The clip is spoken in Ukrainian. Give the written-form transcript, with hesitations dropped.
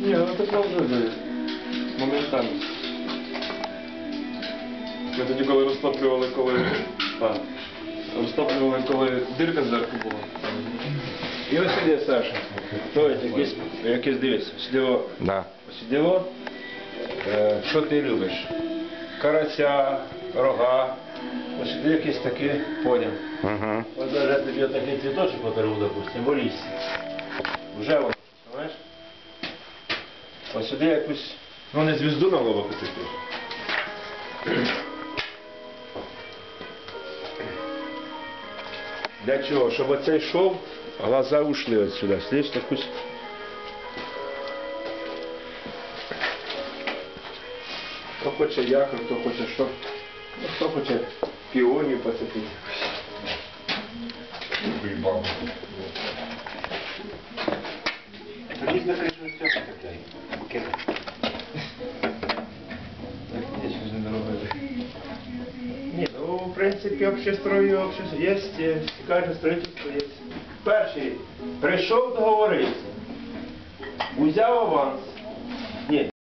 Ні, ну це правда. Моментально. Ми тоді коли розтоплювали, коли дирка зверху була. І ось сюди, Саша. То якийсь дивись. Да. Сюди, що ти любиш? Карася, рога. Ось сюди якісь такі, поняв. Угу. Ось зараз тобі такий цвіточок подарую, допустим, в лісі. Вже воно, знаєш? Ось сюди якусь, ну не звізду на лоба поцепив. Для чого? Щоб оцей йшов, глаза ушли от сюди. Слідь якусь. Хто хоче якор, хто хоче що. Ну, хто хоче піонію поцепити. Тоді на кришу цього такий букет. Так, я щось не доробили. Ні, ну, в принципі, общестрою, є, каже, строїтельство є. Перший, прийшов договоритися, узяв аванс,